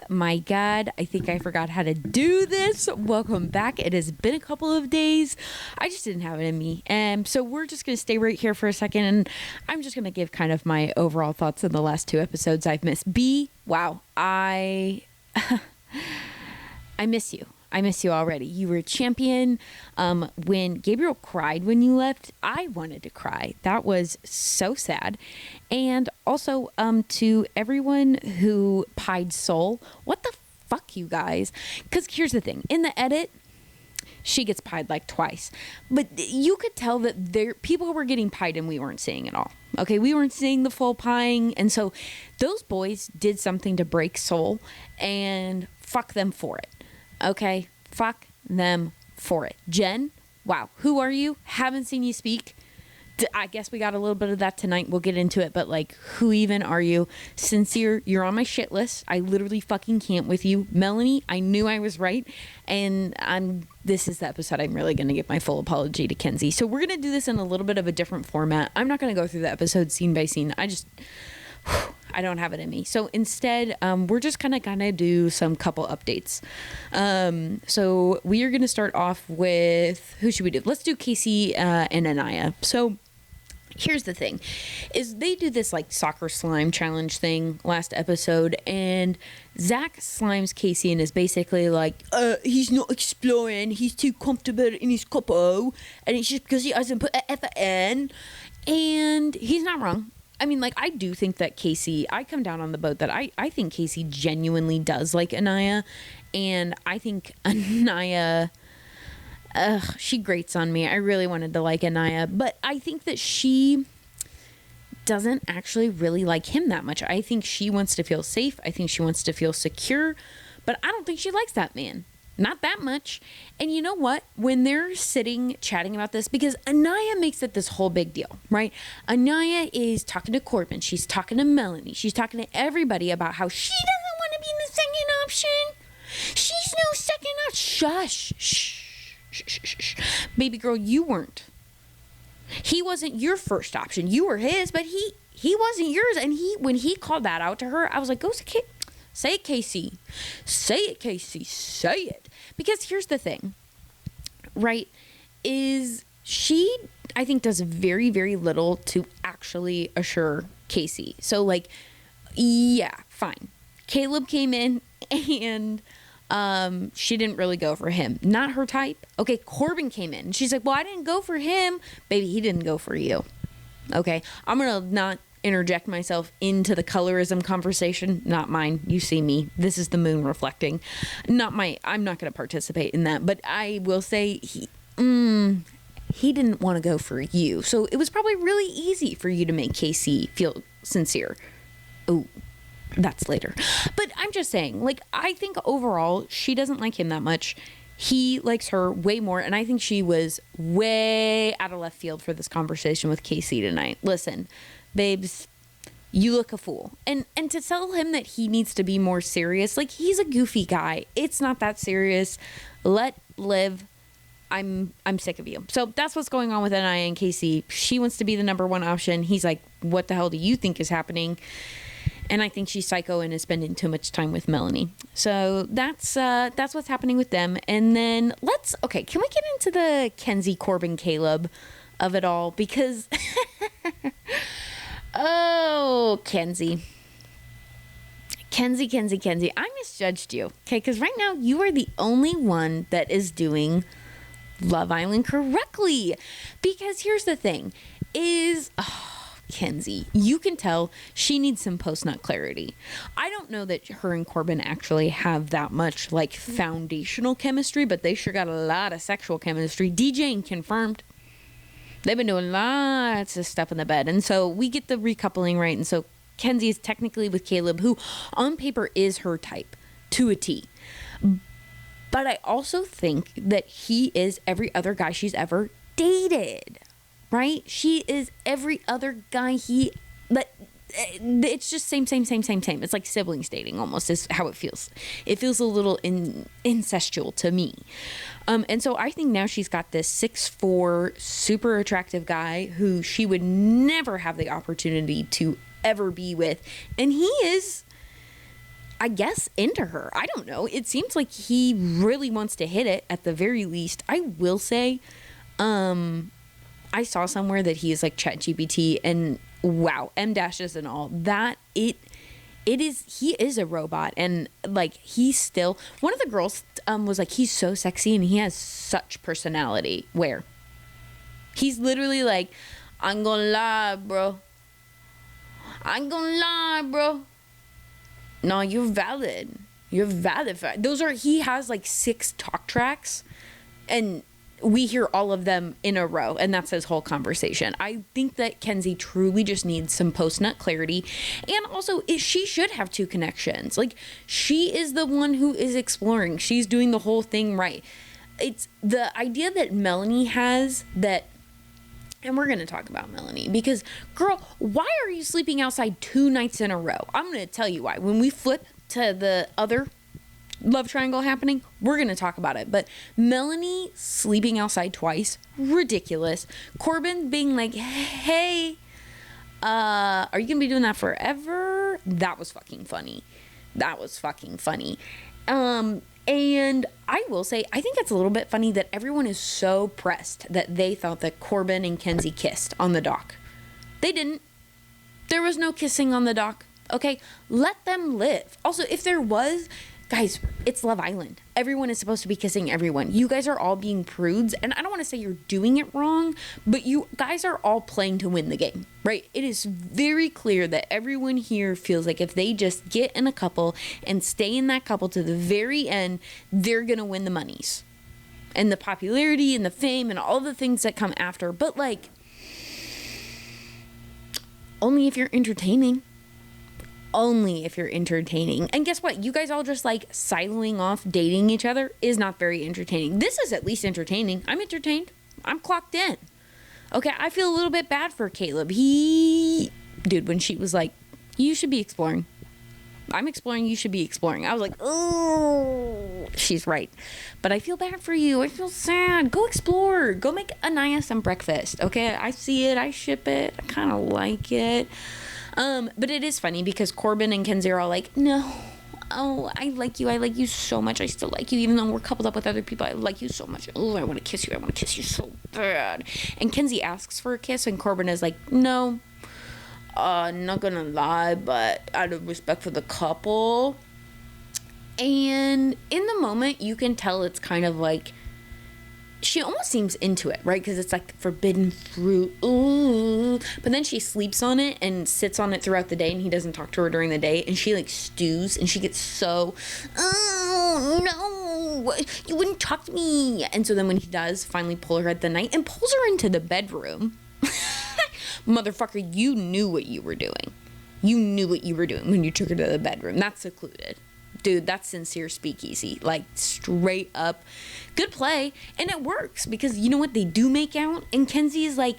my God, I think I forgot how to do this. Welcome back. It has been a couple of days. I just didn't have it in me. So we're just going to stay right here for a second. And I'm just going to give kind of my overall thoughts on the last two episodes I've missed. B, wow, I miss you. I miss you already. You were a champion. When Gabriel cried when you left, I wanted to cry. That was so sad. And also, to everyone who pied Soul, what the fuck, you guys? Because here's the thing. In the edit, she gets pied like twice. But you could tell that people were getting pied and we weren't seeing it all. Okay, we weren't seeing the full pieing. And so those boys did something to break Soul, and fuck them for it. Okay, fuck them for it. Jen, wow, who are you? Haven't seen you speak. I guess we got a little bit of that tonight. We'll get into it, but like, who even are you? Sincere, you're on my shit list. I literally fucking can't with you. Melanie, I knew I was right, and this is the episode I'm really going to give my full apology to Kenzie. So we're going to do this in a little bit of a different format. I'm not going to go through the episode scene by scene. I don't have it in me. So instead, we're just kind of going to do some couple updates. So we are going to start off with, who should we do? Let's do Casey and Anaya. So here's the thing, is they do this like soccer slime challenge thing last episode, and Zach slimes Casey and is basically like, he's not exploring, he's too comfortable in his couple, and it's just because he hasn't put an effort in. And he's not wrong. I mean, like, I do think that Casey, I come down on the boat that I think Casey genuinely does like Anaya, and I think Anaya, she grates on me. I really wanted to like Anaya, but I think that she doesn't actually really like him that much. I think she wants to feel safe. I think she wants to feel secure, but I don't think she likes that man. Not that much. And you know what? When they're sitting chatting about this, because Anaya makes it this whole big deal, right? Anaya is talking to Corbin. She's talking to Melanie. She's talking to everybody about how she doesn't want to be the second option. She's no second option. Shush. Shh. Baby girl, you weren't. He wasn't your first option. You were his, but he wasn't yours. And when he called that out to her, I was like, go say it, Casey. Say it, Casey. Say it. Because here's the thing, right, is she, I think, does very, very little to actually assure Casey. So, like, yeah, fine. Caleb came in and she didn't really go for him. Not her type. Okay, Corbin came in. She's like, well, I didn't go for him. Baby, he didn't go for you. Okay, I'm going to not interject myself into the colorism conversation. Not mine. You see me. This is the moon reflecting. I'm not going to participate in that, but I will say he didn't want to go for you. So it was probably really easy for you to make Casey feel sincere. Oh, that's later. But I'm just saying, like, I think overall she doesn't like him that much. He likes her way more, and I think she was way out of left field for this conversation with Casey tonight. Listen, babes, you look a fool. And to tell him that he needs to be more serious, like, he's a goofy guy. It's not that serious. Let live. I'm sick of you. So that's what's going on with Anaya and Casey. She wants to be the number one option. He's like, what the hell do you think is happening? And I think she's psycho and is spending too much time with Melanie. So that's what's happening with them. And then can we get into the Kenzie, Corbin, Caleb of it all? Because oh, Kenzie, I misjudged you. Okay, because right now you are the only one that is doing Love Island correctly. Because here's the thing, is Kenzie, you can tell she needs some post-nut clarity. I don't know that her and Corbin actually have that much like foundational chemistry, but they sure got a lot of sexual chemistry. DJing confirmed. They've been doing lots of stuff in the bed. And so we get the recoupling right. And so Kenzie is technically with Caleb, who on paper is her type to a T. But I also think that he is every other guy she's ever dated, right? She is every other guy it's just same. It's like siblings dating almost is how it feels. It feels a little incestual to me. And so I think now she's got this 6'4", super attractive guy who she would never have the opportunity to ever be with. And he is I guess, into her. I don't know. It seems like he really wants to hit it at the very least. I will say, I saw somewhere that he is like ChatGPT, and wow, M dashes and all that. He is a robot, and like he's still one of the girls was like, he's so sexy and he has such personality, where he's literally like, I'm gonna lie, bro. No, you're valid. He has like 6 talk tracks, and we hear all of them in a row, and that's his whole conversation. I think that Kenzie truly just needs some post-nut clarity, and also she should have 2 connections. Like, she is the one who is exploring. She's doing the whole thing right. It's the idea that Melanie has that, and we're going to talk about Melanie, because, girl, why are you sleeping outside 2 nights in a row? I'm going to tell you why. When we flip to the other love triangle happening, we're going to talk about it. But Melanie sleeping outside twice, ridiculous. Corbin being like, hey, are you going to be doing that forever? That was fucking funny. And I will say, I think it's a little bit funny that everyone is so pressed that they thought that Corbin and Kenzie kissed on the dock. They didn't. There was no kissing on the dock. Okay, let them live. Also, if there was, guys, it's Love Island. Everyone is supposed to be kissing everyone. You guys are all being prudes, and I don't want to say you're doing it wrong, but you guys are all playing to win the game, right? It is very clear that everyone here feels like if they just get in a couple and stay in that couple to the very end, they're going to win the monies and the popularity and the fame and all the things that come after. But like, only if you're entertaining. And guess what? You guys all just like siloing off dating each other is not very entertaining. This is at least entertaining. I'm entertained. I'm clocked in. Okay, I feel a little bit bad for Caleb. When she was like, you should be exploring. I'm exploring, you should be exploring. I was like, oh, she's right. But I feel bad for you. I feel sad. Go explore. Go make Anaya some breakfast. Okay, I see it. I ship it. I kind of like it. But it is funny because Corbin and Kenzie are all like, no, oh, I like you so much, I still like you, even though we're coupled up with other people, I like you so much, oh, I want to kiss you so bad. And Kenzie asks for a kiss, and Corbin is like, no, not gonna lie, but out of respect for the couple. And in the moment, you can tell it's kind of like, she almost seems into it, right? Because it's like forbidden fruit. Ooh. But then she sleeps on it and sits on it throughout the day, and he doesn't talk to her during the day, and she like stews, and she gets so, oh no, you wouldn't talk to me. And so then when he does finally pull her at the night and pulls her into the bedroom, motherfucker, you knew what you were doing. When you took her to the bedroom. That's secluded. Dude, that's sincere speakeasy. Like, straight up. Good play. And it works because you know what? They do make out. And Kenzie is like,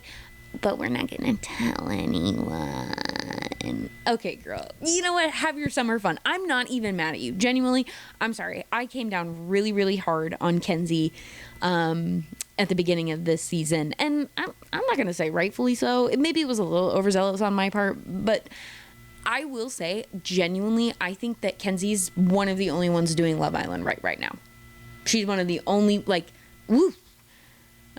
but we're not going to tell anyone. Okay, girl. You know what? Have your summer fun. I'm not even mad at you. Genuinely, I'm sorry. I came down really, really hard on Kenzie at the beginning of this season. And I'm not going to say rightfully so. Maybe it was a little overzealous on my part. But I will say, genuinely, I think that Kenzie's one of the only ones doing Love Island right now. She's one of the only, like, woo.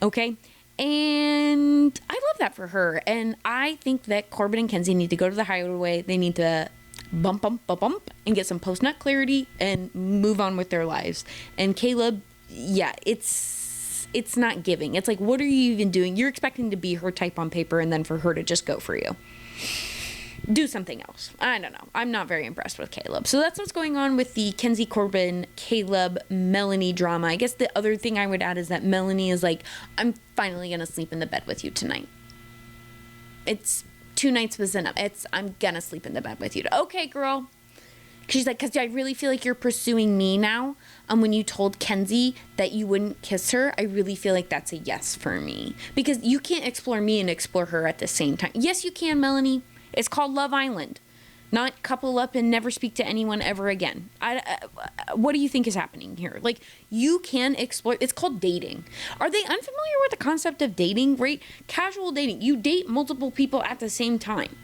Okay? And I love that for her. And I think that Corbin and Kenzie need to go to the hideaway. They need to bump, and get some post-nut clarity and move on with their lives. And Caleb, yeah, it's not giving. It's like, what are you even doing? You're expecting to be her type on paper and then for her to just go for you. Do something else. I don't know. I'm not very impressed with Caleb. So that's what's going on with the Kenzie, Corbin, Caleb, Melanie drama. I guess the other thing I would add is that Melanie is like, I'm finally going to sleep in the bed with you tonight. It's 2 nights was enough. I'm going to sleep in the bed with you. Okay, girl. She's like, because I really feel like you're pursuing me now. When you told Kenzie that you wouldn't kiss her, I really feel like that's a yes for me. Because you can't explore me and explore her at the same time. Yes, you can, Melanie. It's called Love Island, not couple up and never speak to anyone ever again. What do you think is happening here? Like, you can explore. It's called dating. Are they unfamiliar with the concept of dating, right? Casual dating. You date multiple people at the same time.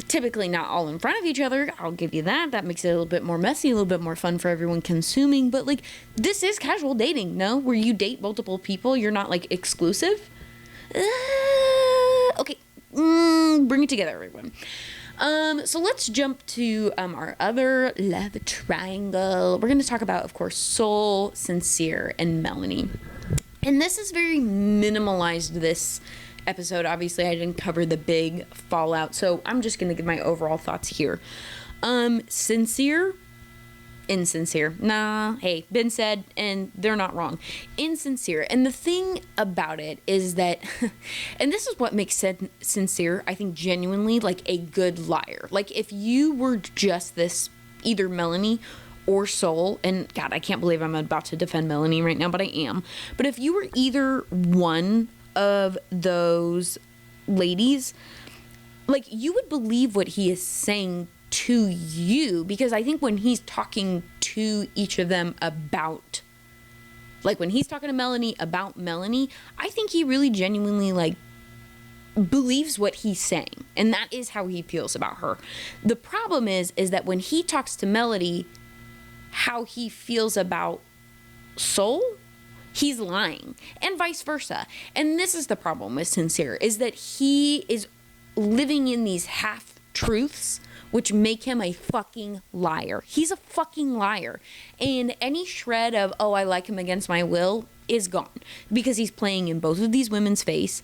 Typically not all in front of each other. I'll give you that. That makes it a little bit more messy, a little bit more fun for everyone consuming. But like, this is casual dating, no? Where you date multiple people. You're not like exclusive. Okay. Bring it together, everyone. So let's jump to our other love triangle. We're going to talk about, of course, Soul, Sincere, and Melanie. And this is very minimalized, this episode. Obviously, I didn't cover the big fallout, so I'm just going to give my overall thoughts here. Sincere, insincere. Nah, hey, been said, and they're not wrong. Insincere. And the thing about it is that, and this is what makes Sincere, I think, genuinely like a good liar. Like, if you were just this, either Melanie or Soul, and God, I can't believe I'm about to defend Melanie right now, but I am. But if you were either one of those ladies, like, you would believe what he is saying to you, because I think when he's talking to each of them about, like, when he's talking to Melanie about Melanie, I think he really genuinely, like, believes what he's saying, and that is how he feels about her. The problem is that when he talks to Melody, how he feels about Soul, he's lying, and vice versa. And this is the problem with Sincere, is that he is living in these half-truths, which make him a fucking liar. He's a fucking liar. And any shred of, oh, I like him against my will, is gone, because he's playing in both of these women's face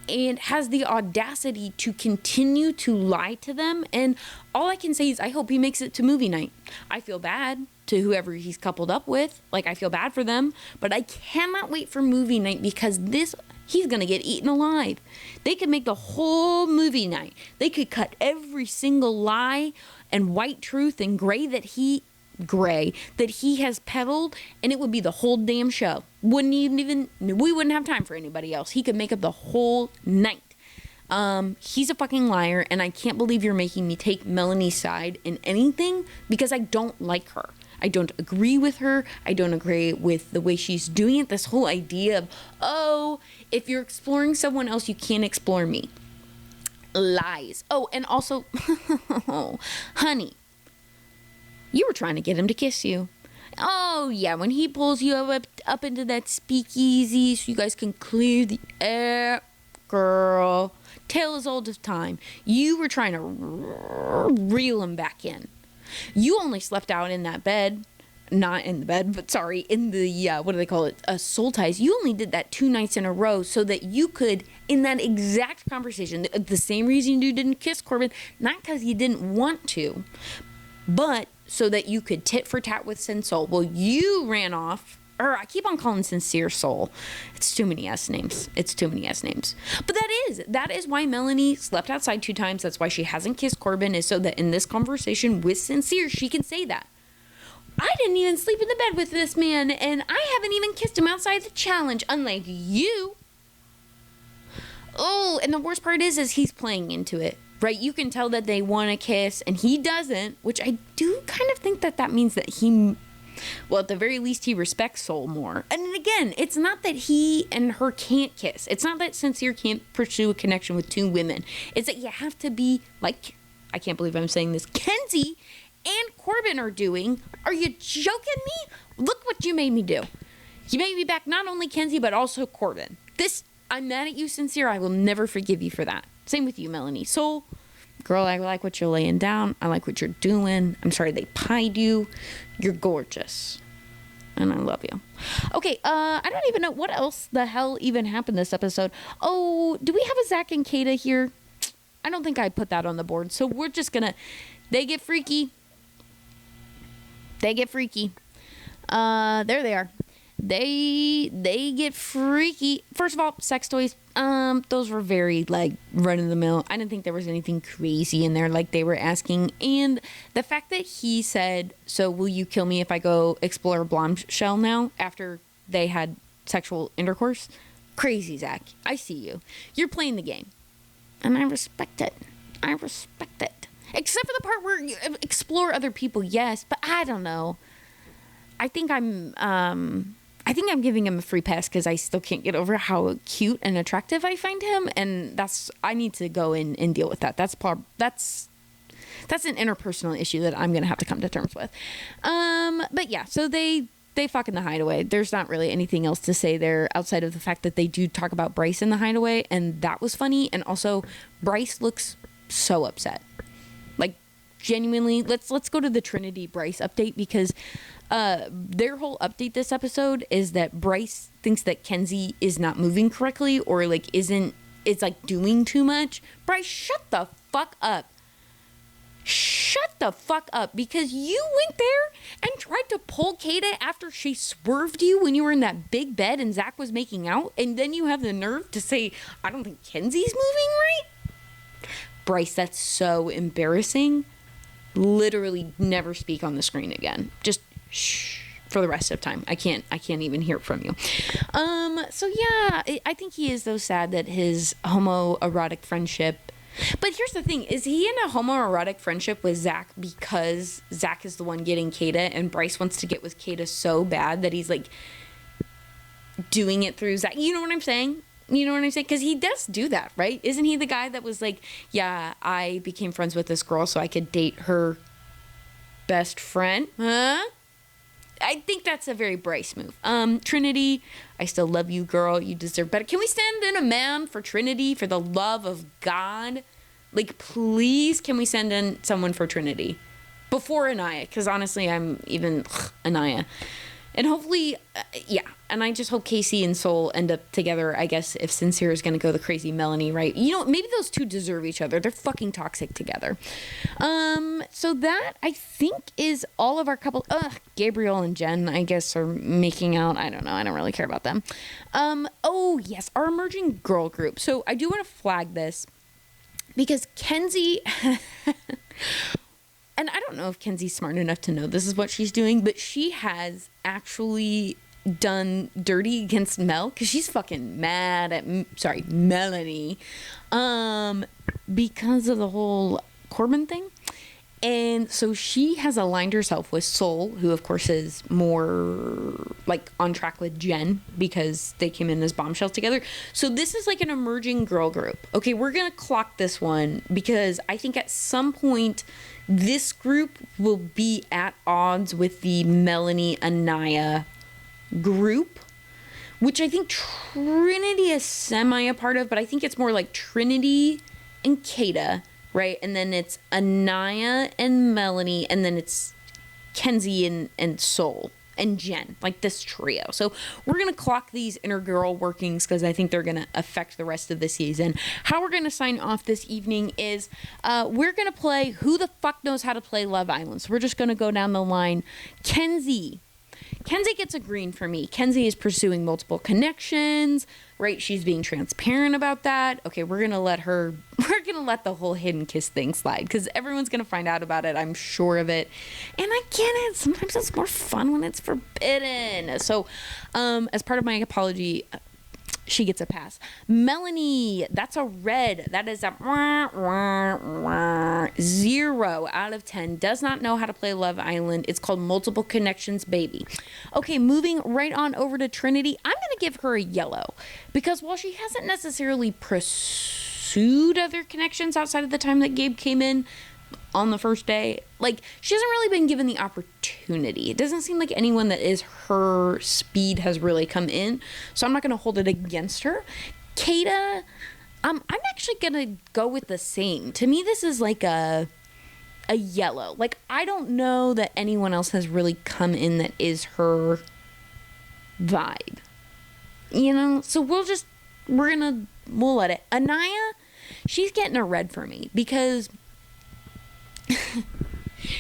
and has the audacity to continue to lie to them. And all I can say is I hope he makes it to movie night. I feel bad to whoever he's coupled up with. Like, I feel bad for them, but I cannot wait for movie night, because he's going to get eaten alive. They could make the whole movie night. They could cut every single lie and white truth and gray that he has peddled, and it would be the whole damn show. We wouldn't have time for anybody else. He could make up the whole night. He's a fucking liar, and I can't believe you're making me take Melanie's side in anything, because I don't like her. I don't agree with her. I don't agree with the way she's doing it. This whole idea of, oh, if you're exploring someone else, you can't explore me. Lies. Oh, and also, honey, you were trying to get him to kiss you. Oh, yeah, when he pulls you up into that speakeasy so you guys can clear the air. Girl, tale as old as time. You were trying to reel him back in. You only slept out in that bed. Not in the bed, but sorry, in the, what do they call it? Soul ties. You only did that 2 nights in a row so that you could, in that exact conversation, the same reason you didn't kiss Corbin, not because you didn't want to, but so that you could tit for tat with Soul. Well, you ran off, or I keep on calling Sincere Soul. It's too many S names. But that is why Melanie slept outside 2 times. That's why she hasn't kissed Corbin, is so that in this conversation with Sincere, she can say that. I didn't even sleep in the bed with this man, and I haven't even kissed him outside the challenge, unlike you. Oh, and the worst part is he's playing into it, right? You can tell that they want to kiss, and he doesn't, which I do kind of think that means that he, well, at the very least, he respects Soul more. And again, it's not that he and her can't kiss. It's not that Sincere can't pursue a connection with 2 women. It's that you have to be, like, I can't believe I'm saying this, Kenzie and Corbin are doing. Are you joking me? Look what you made me do. You made me back not only Kenzie, but also Corbin. I'm mad at you, Sincere. I will never forgive you for that. Same with you, Melanie. Soul, girl, I like what you're laying down. I like what you're doing. I'm sorry they pied you. You're gorgeous. And I love you. Okay, I don't even know what else the hell even happened this episode. Oh, do we have a Zach and Kata here? I don't think I put that on the board. So we're just gonna, they get freaky. There they are. They get freaky. First of all, sex toys. Those were very, like, run of the mill. I didn't think there was anything crazy in there like they were asking. And the fact that he said, so will you kill me if I go explore Bombshell now after they had sexual intercourse? Crazy, Zach. I see you. You're playing the game. And I respect it. Except for the part where you explore other people, yes, but I don't know. I think I'm giving him a free pass because I still can't get over how cute and attractive I find him, and I need to go in and deal with that. That's that's an interpersonal issue that I'm gonna have to come to terms with. But yeah, so they fuck in the Hideaway. There's not really anything else to say there outside of the fact that they do talk about Bryce in the Hideaway, and that was funny. And also, Bryce looks so upset. Like, genuinely, let's go to the Trinity Bryce update, because their whole update this episode is that Bryce thinks that Kenzie is not moving correctly, or like it's like doing too much. Bryce, shut the fuck up. Shut the fuck up, because you went there and tried to pull Kata after she swerved you when you were in that big bed and Zach was making out, and then you have the nerve to say, I don't think Kenzie's moving right? Bryce, that's so embarrassing. Literally never speak on the screen again. Just shh for the rest of time. I can't even hear it from you. So yeah, I think he is though sad that his homoerotic friendship. But here's the thing, is he in a homoerotic friendship with Zach because Zach is the one getting Kata and Bryce wants to get with Kata so bad that he's like doing it through Zach? You know what I'm saying? You know what I'm saying? Because he does do that, right? Isn't he the guy that was like, yeah, I became friends with this girl so I could date her best friend? Huh? I think that's a very Bryce move. Trinity, I still love you, girl. You deserve better. Can we stand in a man for Trinity, for the love of God? Like, please, can we send in someone for Trinity? Before Anaya, because honestly, I'm even Anaya. And hopefully, yeah. And I just hope Casey and Soul end up together, I guess, if Sincere is going to go the crazy Melanie, right? You know, maybe those two deserve each other. They're fucking toxic together. So that, I think, is all of our couple. Gabriel and Jen, I guess, are making out. I don't know. I don't really care about them. Oh, yes. Our emerging girl group. So I do want to flag this because Kenzie... And I don't know if Kenzie's smart enough to know this is what she's doing, but she has actually done dirty against Mel because she's fucking mad at, Melanie, because of the whole Corbin thing. And so she has aligned herself with Soul, who of course is more like on track with Jen because they came in as bombshells together. So this is like an emerging girl group. Okay, we're going to clock this one because I think at some point this group will be at odds with the Melanie Anaya group, which I think Trinity is semi a part of, but I think it's more like Trinity and Kata, right? And then it's Anaya and Melanie, and then it's Kenzie and Soul and Jen, like this trio. So we're going to clock these inner girl workings because I think they're going to affect the rest of the season. How we're going to sign off this evening is we're going to play Who the Fuck Knows How to Play Love Island. So we're just going to go down the line. Kenzie gets a green for me. Kenzie is pursuing multiple connections, right? She's being transparent about that. Okay, we're going to let the whole hidden kiss thing slide because everyone's going to find out about it. I'm sure of it. And I get it. Sometimes it's more fun when it's forbidden. So, as part of my apology, she gets a pass. Melanie, that's a red. That is a 0 out of 10. Does not know how to play Love Island. It's called Multiple Connections, baby. Okay, moving right on over to Trinity. I'm going to give her a yellow because while she hasn't necessarily pursued other connections outside of the time that Gabe came in on the first day, like, she hasn't really been given the opportunity. It doesn't seem like anyone that is her speed has really come in, so I'm not going to hold it against her. Kata, I'm actually going to go with the same. To me, this is like a yellow. Like, I don't know that anyone else has really come in that is her vibe, you know? So we'll let it. Anaya, she's getting a red for me because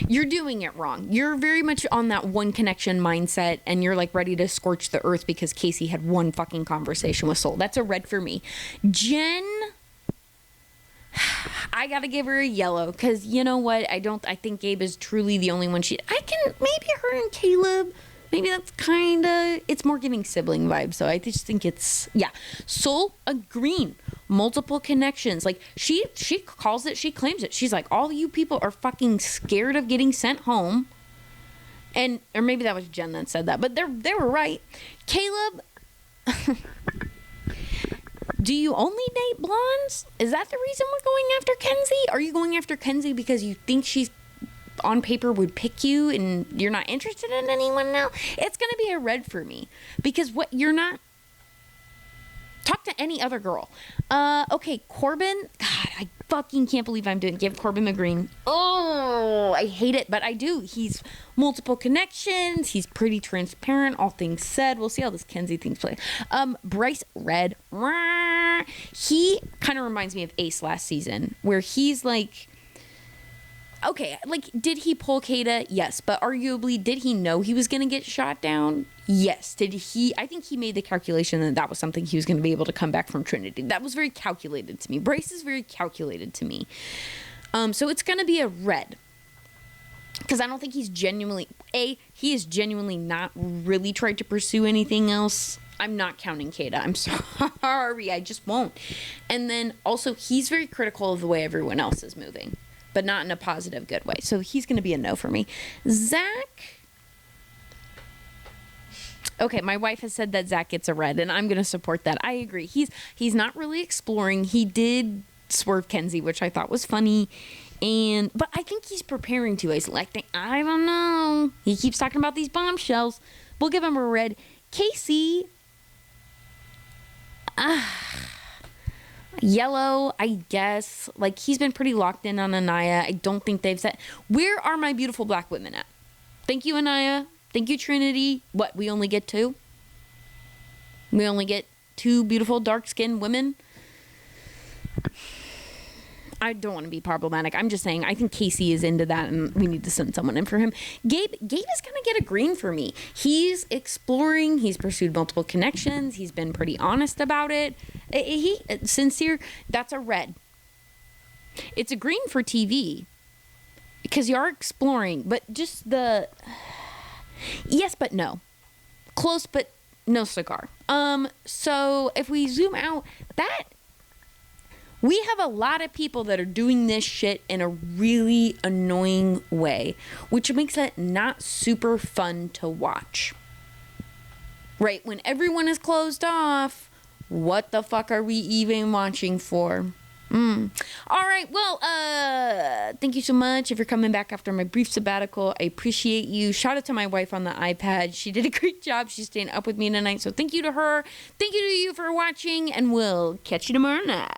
you're doing it wrong. You're very much on that one connection mindset and you're like ready to scorch the earth because Casey had one fucking conversation with Soul. That's a red for me. Jen, I gotta give her a yellow because you know what? I think Gabe is truly the only one maybe her and Caleb. Maybe that's it's more giving sibling vibes. So I just think Soul, a green, multiple connections. Like she calls it, she claims it. She's like, all you people are fucking scared of getting sent home. Or maybe that was Jen that said that, but they were right. Caleb, Do you only date blondes? Is that the reason we're going after Kenzie? Are you going after Kenzie because you think she's on paper would pick you and you're not interested in anyone now? It's going to be a red for me because what you're not. Talk to any other girl. Okay, Corbin. God, I fucking can't believe I'm doing. Give Corbin the green. Oh, I hate it, but I do. He's multiple connections. He's pretty transparent. All things said. We'll see how this Kenzie thing's play. Bryce red. He kind of reminds me of Ace last season, where he's like. Okay, like, did he pull Kata? Yes, but arguably, did he know he was going to get shot down? Yes. Did he? I think he made the calculation that that was something he was going to be able to come back from Trinity. That was very calculated to me. Bryce is very calculated to me. So it's going to be a red. Because I don't think he's genuinely... he is genuinely not really tried to pursue anything else. I'm not counting Kata. I'm sorry. I just won't. And then also, he's very critical of the way everyone else is moving. But not in a positive, good way. So he's going to be a no for me. Zach. Okay, my wife has said that Zach gets a red, and I'm going to support that. I agree. He's not really exploring. He did swerve Kenzie, which I thought was funny. But I think he's preparing to. He's like, I don't know. He keeps talking about these bombshells. We'll give him a red. Casey. Yellow, I guess. Like, he's been pretty locked in on Anaya. I don't think they've said... Where are my beautiful black women at? Thank you, Anaya. Thank you, Trinity. What, we only get 2? We only get 2 beautiful dark-skinned women? I don't want to be problematic. I'm just saying, I think Casey is into that, and we need to send someone in for him. Gabe is going to get a green for me. He's exploring. He's pursued multiple connections. He's been pretty honest about it. Sincere. That's a red. It's a green for TV because you are exploring, but just the yes, but no. Close, but no cigar. So if we zoom out, that. We have a lot of people that are doing this shit in a really annoying way, which makes it not super fun to watch. Right? When everyone is closed off, what the fuck are we even watching for? All right. Well, thank you so much. If you're coming back after my brief sabbatical, I appreciate you. Shout out to my wife on the iPad. She did a great job. She's staying up with me tonight. So thank you to her. Thank you to you for watching, and we'll catch you tomorrow night.